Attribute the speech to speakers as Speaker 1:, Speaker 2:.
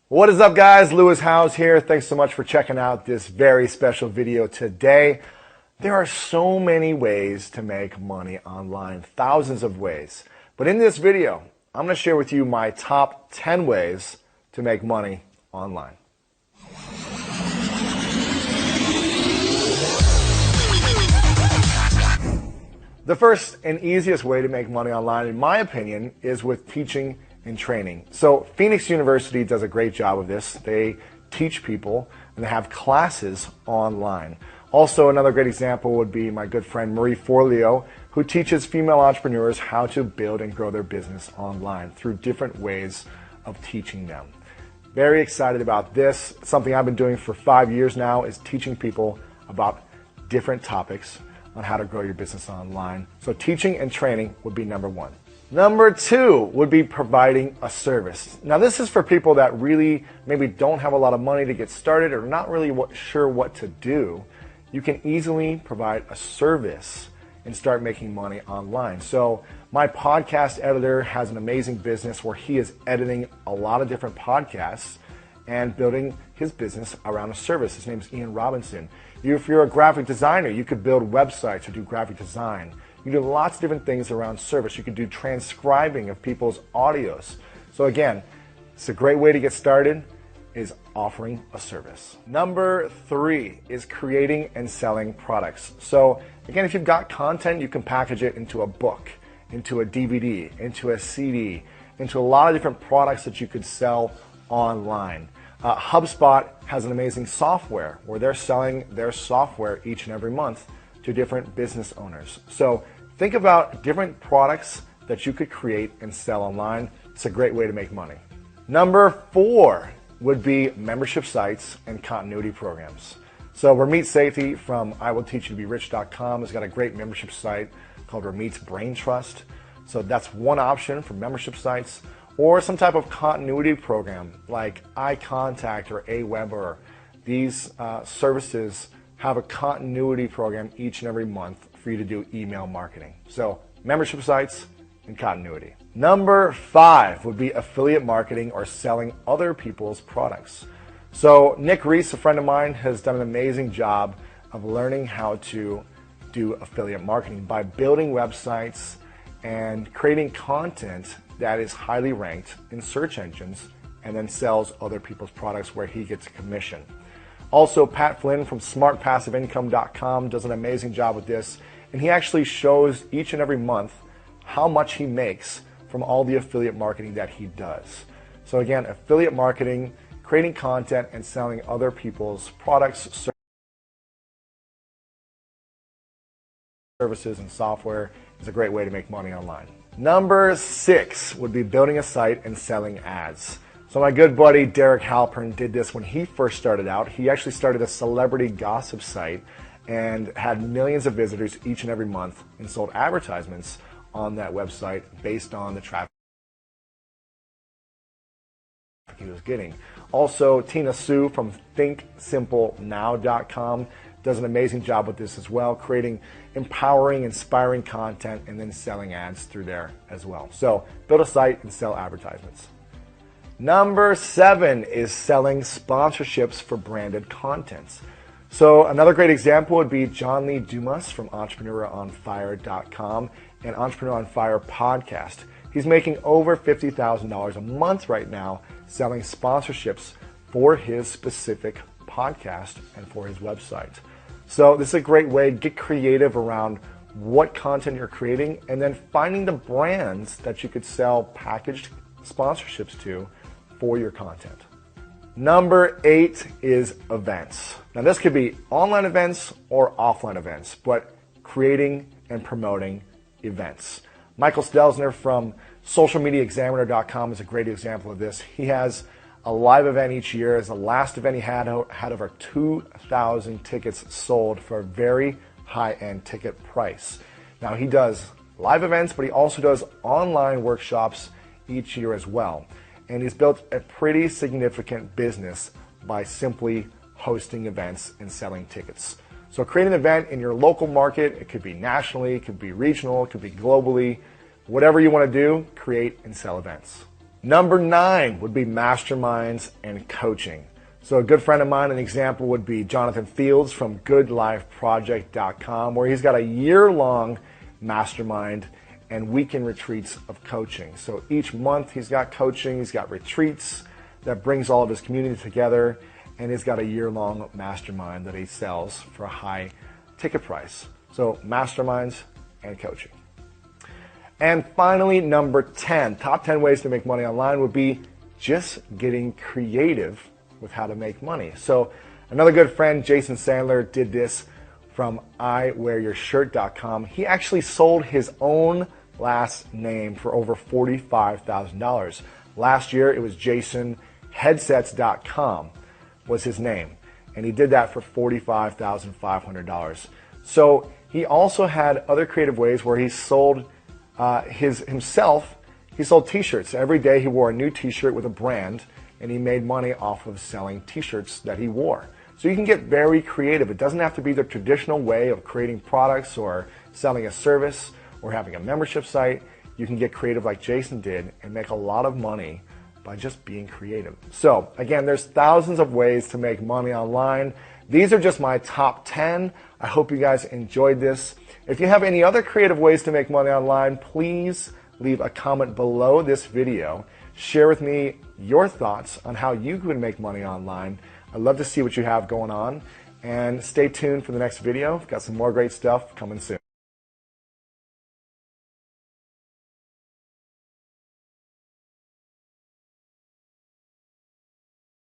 Speaker 1: What is up, guys? Lewis Howes here. Thanks so much for checking out this very special video today. There are so many ways to make money online, thousands of ways. But in this video, I'm going to share with you my top 10 ways to make money online. The first and easiest way to make money online, in my opinion, is with teaching and training. So Phoenix University does a great job of this. They teach people and they have classes online. Also, another great example would be my good friend Marie Forleo, who teaches female entrepreneurs how to build and grow their business online through different ways of teaching them. Very excited about this. Something I've been doing for 5 years now is teaching people about different topics on how to grow your business online. So teaching and training would be number one. Number two would be providing a service. Now this is for people that really maybe don't have a lot of money to get started or not really sure what to do. You can easily provide a service and start making money online. So my podcast editor has an amazing business where he is editing a lot of different podcasts and building his business around a service. His name is Ian Robinson. If you're a graphic designer, you could build websites or do graphic design. You can do lots of different things around service. You can do transcribing of people's audios. So again, it's a great way to get started is offering a service. Number three is creating and selling products. So again, if you've got content, you can package it into a book, into a DVD, into a CD, into a lot of different products that you could sell online. HubSpot has an amazing software where they're selling their software each and every month to different business owners. So think about different products that you could create and sell online. It's a great way to make money. Number four would be membership sites and continuity programs. So Ramit Sethi from IWillTeachYouToBeRich.com has got a great membership site called Ramit's Brain Trust. So that's one option for membership sites, or some type of continuity program like iContact or Aweber. These services have a continuity program each and every month for you to do email marketing. So membership sites and continuity. Number five would be affiliate marketing or selling other people's products. So Nick Reese, a friend of mine, has done an amazing job of learning how to do affiliate marketing by building websites and creating content that is highly ranked in search engines and then sells other people's products where he gets a commission. Also, Pat Flynn from SmartPassiveIncome.com does an amazing job with this, and he actually shows each and every month how much he makes from all the affiliate marketing that he does. So again, affiliate marketing, creating content and selling other people's products, services, and software is a great way to make money online. Number six would be building a site and selling ads. So my good buddy Derek Halpern did this when he first started out. He actually started a celebrity gossip site and had millions of visitors each and every month and sold advertisements on that website based on the traffic he was getting. Also, Tina Sue from ThinkSimpleNow.com does an amazing job with this as well, creating empowering, inspiring content and then selling ads through there as well. So build a site and sell advertisements. Number seven is selling sponsorships for branded contents. So another great example would be John Lee Dumas from EntrepreneurOnFire.com and Entrepreneur on Fire podcast. He's making over $50,000 a month right now selling sponsorships for his specific podcast and for his website. So this is a great way to get creative around what content you're creating and then finding the brands that you could sell packaged sponsorships to for your content. Number eight is events. Now this could be online events or offline events, but creating and promoting events. Michael Stelzner from SocialMediaExaminer.com is a great example of this. He has a live event each year. As the last event he had over 2,000 tickets sold for a very high-end ticket price. Now he does live events, but he also does online workshops each year as well. And he's built a pretty significant business by simply hosting events and selling tickets. So create an event in your local market. It could be nationally, it could be regional, it could be globally. Whatever you want to do, create and sell events. Number 9 would be masterminds and coaching. So a good friend of mine, an example would be Jonathan Fields from GoodLifeProject.com, where he's got a year-long mastermind and weekend retreats of coaching. So each month he's got coaching, he's got retreats that brings all of his community together, and he's got a year-long mastermind that he sells for a high ticket price. So masterminds and coaching. And finally, number 10, top 10 ways to make money online would be just getting creative with how to make money. So another good friend, Jason Sandler, did this from iwearyourshirt.com. He actually sold his own last name for over $45,000. Last year, it was jasonheadsets.com was his name, and he did that for $45,500. So he also had other creative ways where he sold himself. He sold t-shirts. Every day he wore a new t-shirt with a brand, and he made money off of selling t-shirts that he wore. So you can get very creative. It doesn't have to be the traditional way of creating products or selling a service or having a membership site. You can get creative like Jason did and make a lot of money by just being creative. So again, there's thousands of ways to make money online. These are just my top 10. I hope you guys enjoyed this. If you have any other creative ways to make money online, please leave a comment below this video. Share with me your thoughts on how you can make money online. I'd love to see what you have going on. And stay tuned for the next video. We've got some more great stuff coming soon.